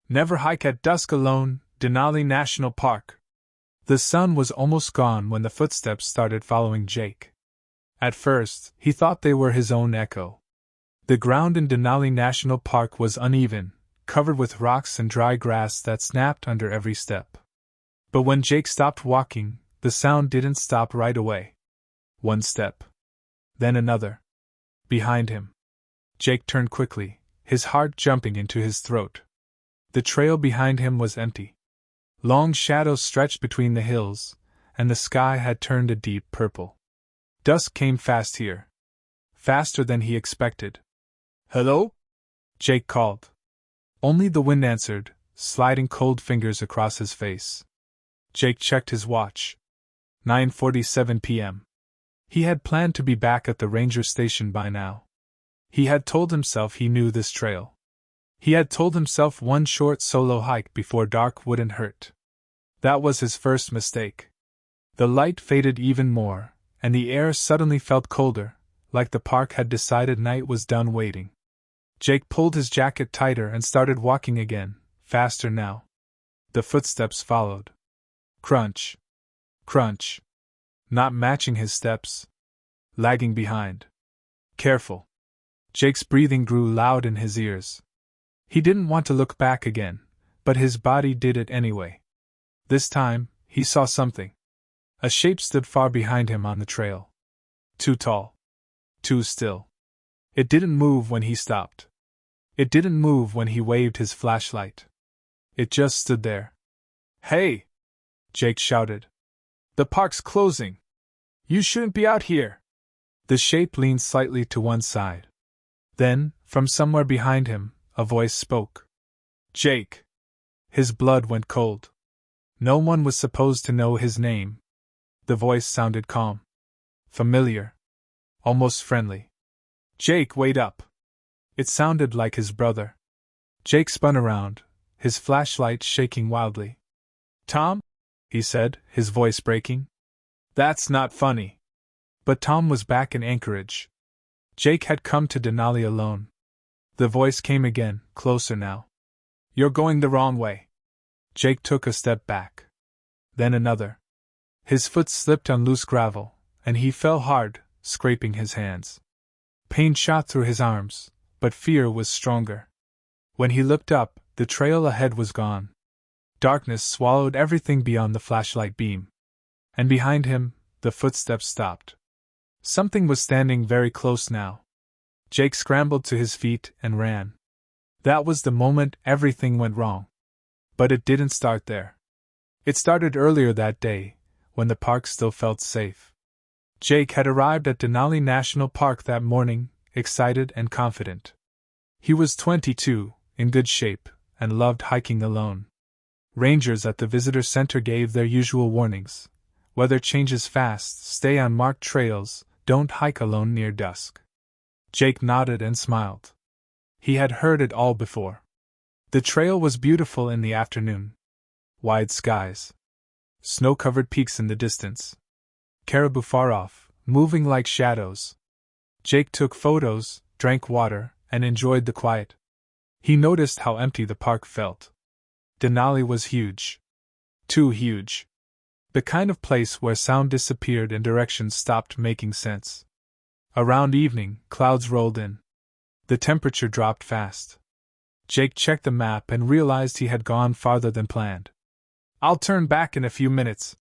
Never hike at dusk alone, Denali National Park. The sun was almost gone when the footsteps started following Jake. At first, he thought they were his own echo. The ground in Denali National Park was uneven, covered with rocks and dry grass that snapped under every step. But when Jake stopped walking, the sound didn't stop right away. One step. Then another. Behind him. Jake turned quickly, his heart jumping into his throat. The trail behind him was empty. Long shadows stretched between the hills, and the sky had turned a deep purple. Dusk came fast here. Faster than he expected. "Hello?" Jake called. Only the wind answered, sliding cold fingers across his face. Jake checked his watch. 9:47 p.m. He had planned to be back at the ranger station by now. He had told himself he knew this trail. He had told himself one short solo hike before dark wouldn't hurt. That was his first mistake. The light faded even more, and the air suddenly felt colder, like the park had decided night was done waiting. Jake pulled his jacket tighter and started walking again, faster now. The footsteps followed. Crunch. Crunch. Not matching his steps. Lagging behind. Careful. Jake's breathing grew loud in his ears. He didn't want to look back again, but his body did it anyway. This time, he saw something. A shape stood far behind him on the trail. Too tall. Too still. It didn't move when he stopped. It didn't move when he waved his flashlight. It just stood there. "Hey!" Jake shouted. "The park's closing. You shouldn't be out here." The shape leaned slightly to one side. Then, from somewhere behind him, a voice spoke. "Jake." His blood went cold. No one was supposed to know his name. The voice sounded calm. Familiar. Almost friendly. "Jake, wait up." It sounded like his brother. Jake spun around, his flashlight shaking wildly. "Tom?" he said, his voice breaking. "That's not funny." But Tom was back in Anchorage. Jake had come to Denali alone. The voice came again, closer now. "You're going the wrong way." Jake took a step back. Then another. His foot slipped on loose gravel, and he fell hard, scraping his hands. Pain shot through his arms, but fear was stronger. When he looked up, the trail ahead was gone. Darkness swallowed everything beyond the flashlight beam. And behind him, the footsteps stopped. Something was standing very close now. Jake scrambled to his feet and ran. That was the moment everything went wrong. But it didn't start there. It started earlier that day, when the park still felt safe. Jake had arrived at Denali National Park that morning, excited and confident. He was 22, in good shape, and loved hiking alone. Rangers at the visitor center gave their usual warnings. Weather changes fast, stay on marked trails, don't hike alone near dusk. Jake nodded and smiled. He had heard it all before. The trail was beautiful in the afternoon. Wide skies. Snow-covered peaks in the distance. Caribou far off, moving like shadows. Jake took photos, drank water, and enjoyed the quiet. He noticed how empty the park felt. Denali was huge. Too huge. The kind of place where sound disappeared and directions stopped making sense. Around evening, clouds rolled in. The temperature dropped fast. Jake checked the map and realized he had gone farther than planned. "I'll turn back in a few minutes,"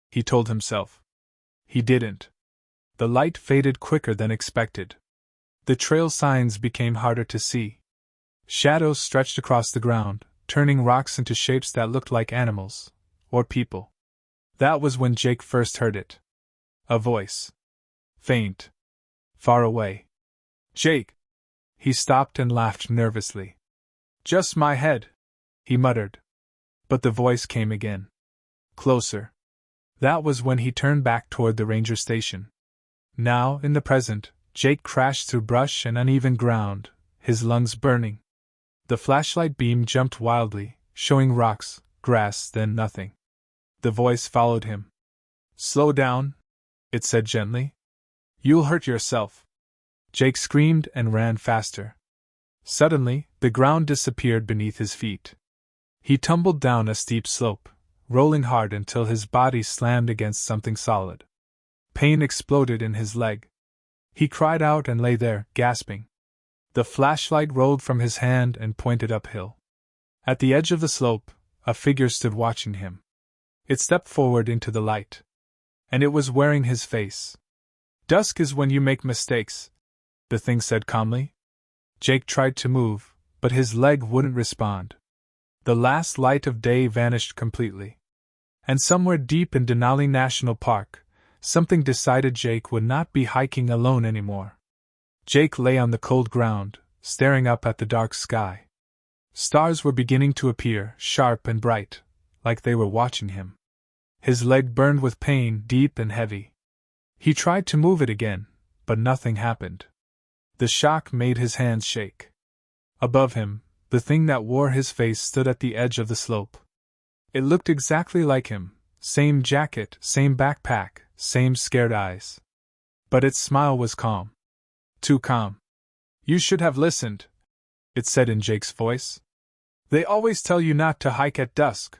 he told himself. He didn't. The light faded quicker than expected. The trail signs became harder to see. Shadows stretched across the ground, turning rocks into shapes that looked like animals, or people. That was when Jake first heard it. A voice. Faint. Far away. "Jake!" He stopped and laughed nervously. "Just my head," he muttered. But the voice came again. Closer. That was when he turned back toward the ranger station. Now, in the present, Jake crashed through brush and uneven ground, his lungs burning. The flashlight beam jumped wildly, showing rocks, grass, then nothing. The voice followed him. "Slow down," it said gently. "You'll hurt yourself." Jake screamed and ran faster. Suddenly, the ground disappeared beneath his feet. He tumbled down a steep slope, rolling hard until his body slammed against something solid. Pain exploded in his leg. He cried out and lay there, gasping. The flashlight rolled from his hand and pointed uphill. At the edge of the slope, a figure stood watching him. It stepped forward into the light. And it was wearing his face. "Dusk is when you make mistakes," the thing said calmly. Jake tried to move, but his leg wouldn't respond. The last light of day vanished completely. And somewhere deep in Denali National Park, something decided Jake would not be hiking alone anymore. Jake lay on the cold ground, staring up at the dark sky. Stars were beginning to appear, sharp and bright, like they were watching him. His leg burned with pain, deep and heavy. He tried to move it again, but nothing happened. The shock made his hands shake. Above him, the thing that wore his face stood at the edge of the slope. It looked exactly like him, same jacket, same backpack, same scared eyes. But its smile was calm. Too calm. "You should have listened," it said in Jake's voice. "They always tell you not to hike at dusk."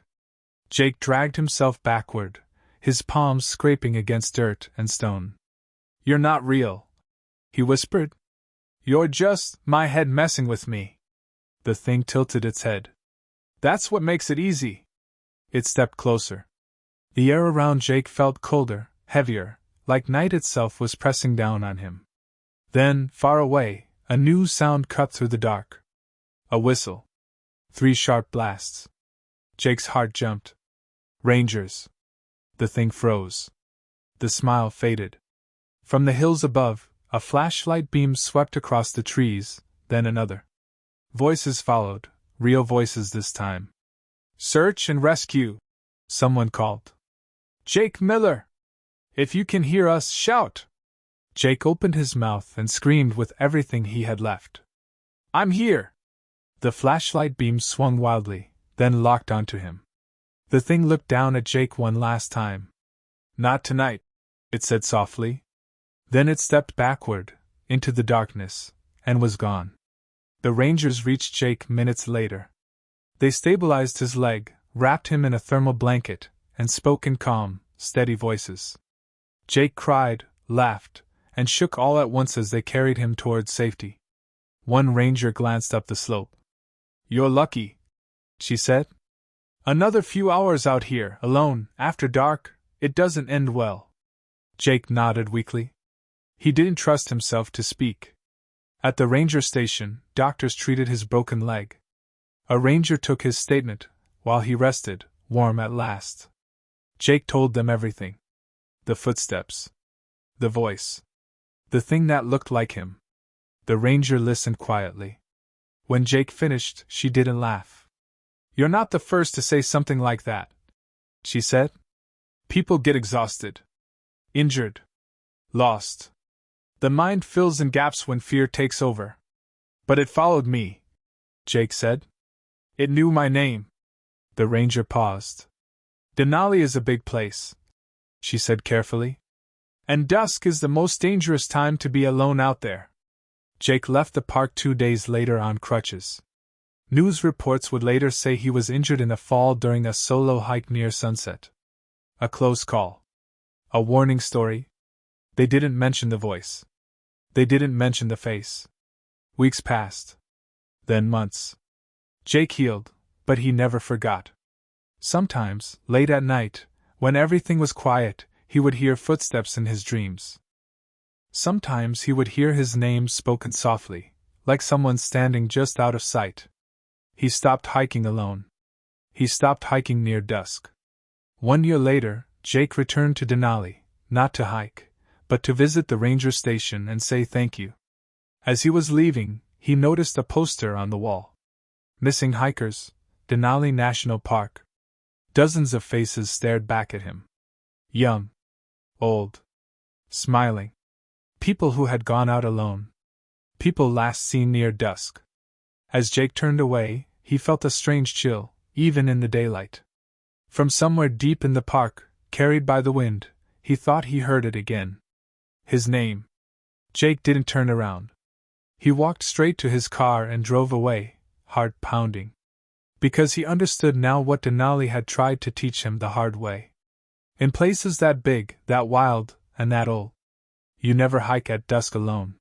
Jake dragged himself backward, his palms scraping against dirt and stone. "You're not real," he whispered. "You're just my head messing with me." The thing tilted its head. "That's what makes it easy." It stepped closer. The air around Jake felt colder, heavier, like night itself was pressing down on him. Then, far away, a new sound cut through the dark. A whistle. 3 sharp blasts. Jake's heart jumped. "Rangers." The thing froze. The smile faded. From the hills above, a flashlight beam swept across the trees, then another. Voices followed, real voices this time. "Search and rescue," someone called. "Jake Miller! If you can hear us, shout!" Jake opened his mouth and screamed with everything he had left. "I'm here!" The flashlight beam swung wildly, then locked onto him. The thing looked down at Jake one last time. "Not tonight," it said softly. Then it stepped backward, into the darkness, and was gone. The Rangers reached Jake minutes later. They stabilized his leg, wrapped him in a thermal blanket, and spoke in calm, steady voices. Jake cried, laughed, and shook all at once as they carried him toward safety. One ranger glanced up the slope. "You're lucky," she said. "Another few hours out here, alone, after dark, it doesn't end well." Jake nodded weakly. He didn't trust himself to speak. At the ranger station, doctors treated his broken leg. A ranger took his statement, while he rested, warm at last. Jake told them everything. The footsteps. The voice. The thing that looked like him. The ranger listened quietly. When Jake finished, she didn't laugh. "You're not the first to say something like that," she said. "People get exhausted. Injured. Lost. The mind fills in gaps when fear takes over. But it followed me," Jake said. "It knew my name." The ranger paused. "Denali is a big place," she said carefully. "And dusk is the most dangerous time to be alone out there." Jake left the park 2 days later on crutches. News reports would later say he was injured in a fall during a solo hike near sunset. A close call. A warning story. They didn't mention the voice. They didn't mention the face. Weeks passed. Then months. Jake healed, but he never forgot. Sometimes, late at night, when everything was quiet, he would hear footsteps in his dreams. Sometimes he would hear his name spoken softly, like someone standing just out of sight. He stopped hiking alone. He stopped hiking near dusk. 1 year later, Jake returned to Denali, not to hike, but to visit the ranger station and say thank you. As he was leaving, he noticed a poster on the wall. "Missing hikers, Denali National Park." Dozens of faces stared back at him. Young. Old. Smiling. People who had gone out alone. People last seen near dusk. As Jake turned away, he felt a strange chill, even in the daylight. From somewhere deep in the park, carried by the wind, he thought he heard it again. His name. Jake didn't turn around. He walked straight to his car and drove away, heart pounding. Because he understood now what Denali had tried to teach him the hard way. In places that big, that wild, and that old, you never hike at dusk alone.